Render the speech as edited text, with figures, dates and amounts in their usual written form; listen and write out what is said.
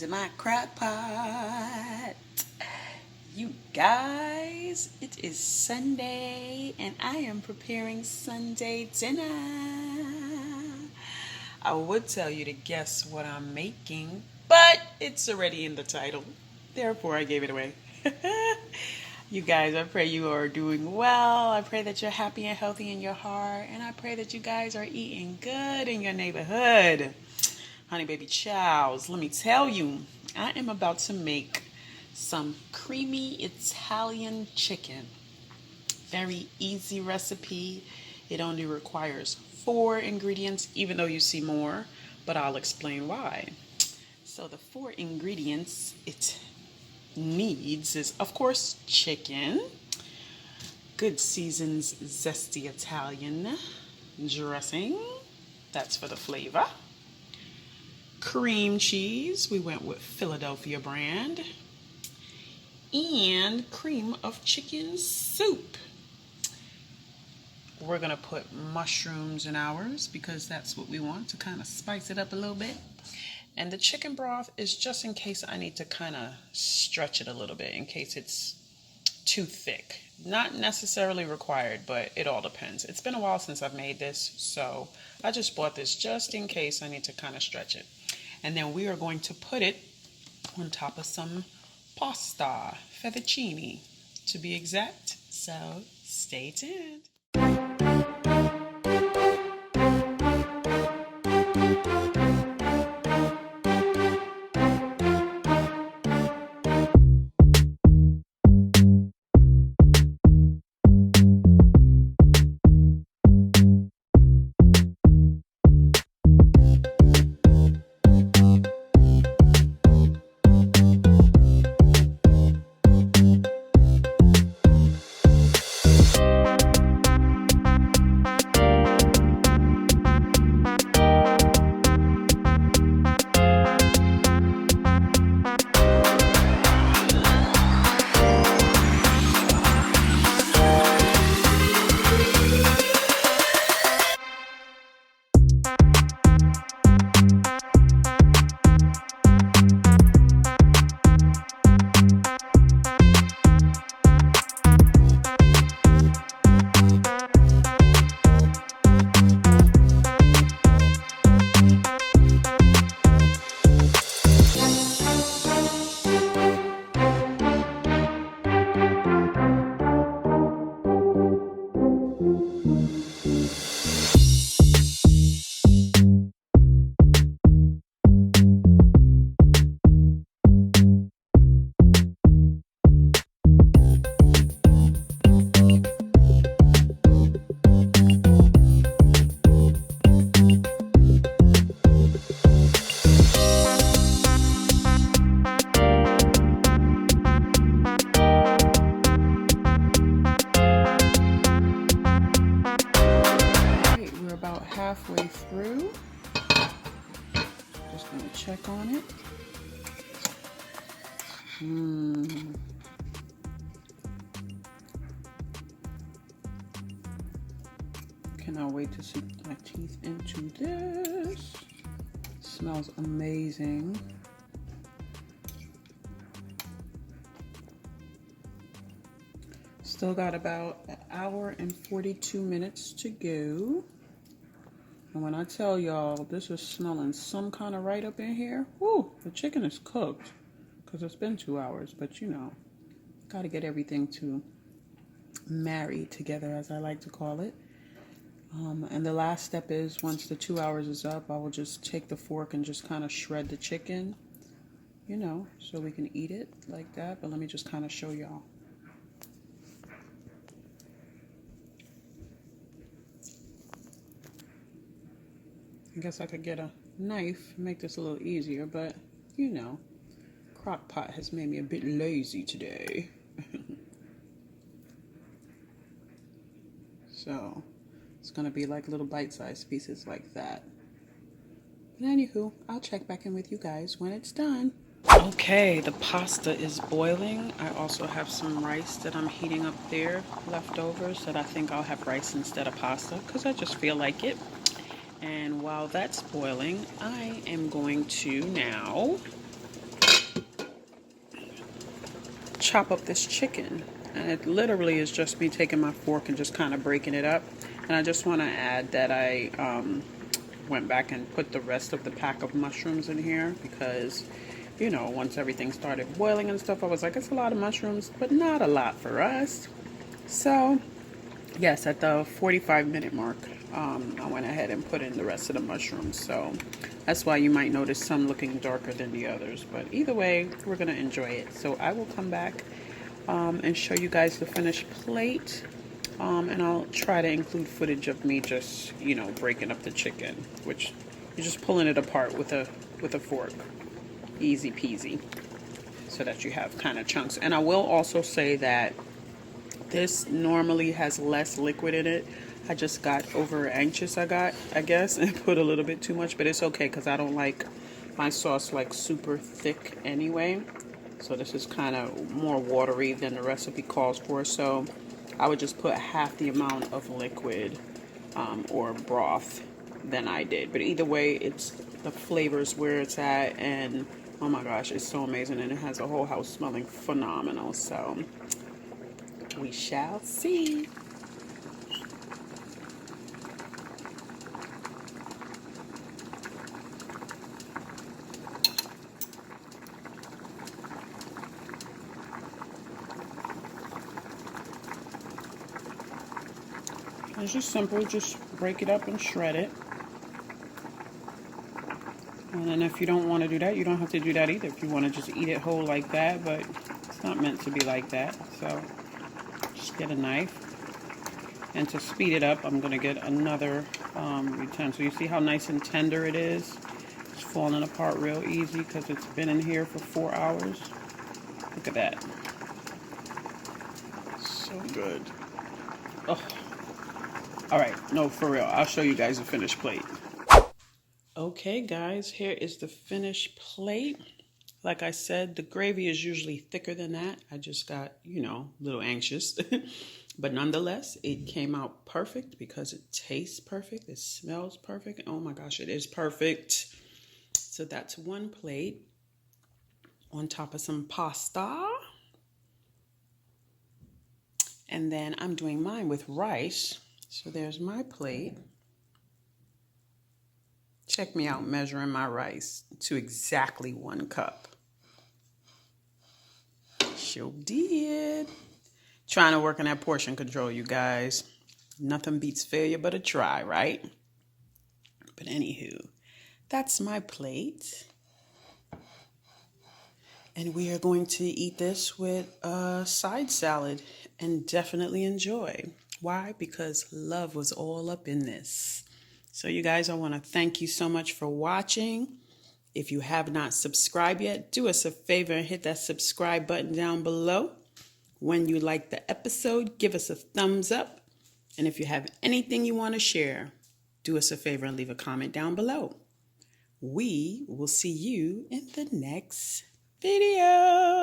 into my crock pot. You guys, it is Sunday and I am preparing Sunday dinner. I would tell you to guess what I'm making, but it's already in the title. Therefore, I gave it away. You guys, I pray you are doing well. I pray that you're happy and healthy in your heart. And I pray that you guys are eating good in your neighborhood. Honey baby chows, let me tell you, I am about to make some creamy Italian chicken. Very easy recipe. It only requires 4 ingredients, even though you see more, but I'll explain why. So the 4 ingredients it needs is, of course, chicken, good season's zesty Italian dressing, that's for the flavor, cream cheese, we went with Philadelphia brand, and cream of chicken soup. We're gonna put mushrooms in ours because that's what we want to kind of spice it up a little bit. And the chicken broth is just in case I need to kind of stretch it a little bit, in case it's too thick. Not necessarily required, but it all depends. It's been a while since I've made this, so I just bought this just in case I need to kind of stretch it. And then we are going to put it on top of some pasta, fettuccine to be exact. So stay tuned. Halfway through, just going to check on it. Cannot wait to sink my teeth into this. Smells amazing. Still got about an hour and 42 minutes to go. And when I tell y'all, this is smelling some kind of right up in here. Woo, the chicken is cooked because it's been 2 hours. But you know, got to get everything to marry together, as I like to call it. And the last step is, once the 2 hours is up, I will just take the fork and just kind of shred the chicken, you know, so we can eat it like that. But let me just kind of show y'all. I guess I could get a knife, make this a little easier, but you know, crock pot has made me a bit lazy today. So it's gonna be like little bite-sized pieces like that. But anywho, I'll check back in with you guys when it's done. Okay, the pasta is boiling. I also have some rice that I'm heating up there, leftovers, that I think I'll have rice instead of pasta because I just feel like it. And while that's boiling, I am going to now chop up this chicken. And it literally is just me taking my fork and just kind of breaking it up. And I just want to add that I went back and put the rest of the pack of mushrooms in here because, you know, once everything started boiling and stuff, I was like, it's a lot of mushrooms, but not a lot for us. So, yes, at the 45-minute mark, I went ahead and put in the rest of the mushrooms. So that's why you might notice some looking darker than the others. But either way, we're going to enjoy it. So I will come back and show you guys the finished plate. And I'll try to include footage of me just, you know, breaking up the chicken, which you're just pulling it apart with a fork. Easy peasy. So that you have kind of chunks. And I will also say that this normally has less liquid in it. I just got over anxious, I guess, and put a little bit too much, but it's okay because I don't like my sauce like super thick anyway. So this is kind of more watery than the recipe calls for. So I would just put half the amount of liquid or broth than I did. But either way, it's the flavors where it's at, and oh my gosh, it's so amazing, and it has the whole house smelling phenomenal. So we shall see. It's just simple, just break it up and shred it. And then if you don't want to do that, you don't have to do that either. If you want to just eat it whole like that, but it's not meant to be like that. So just get a knife. And to speed it up, I'm going to get another utensil. You see how nice and tender it is? It's falling apart real easy because it's been in here for 4 hours. Look at that. So good. Oh. All right, no, for real. I'll show you guys the finished plate. Okay, guys, here is the finished plate. Like I said, the gravy is usually thicker than that. I just got, you know, a little anxious. But nonetheless, it came out perfect because it tastes perfect. It smells perfect. Oh my gosh, it is perfect. So that's one plate on top of some pasta. And then I'm doing mine with rice. So there's my plate. Check me out measuring my rice to exactly 1 cup. Sure did. Trying to work on that portion control, you guys. Nothing beats failure but a try, right? But anywho, that's my plate. And we are going to eat this with a side salad and definitely enjoy. Why? Because love was all up in this. So you guys, I want to thank you so much for watching. If you have not subscribed yet, do us a favor and hit that subscribe button down below. When you like the episode, give us a thumbs up. And if you have anything you want to share, do us a favor and leave a comment down below. We will see you in the next video.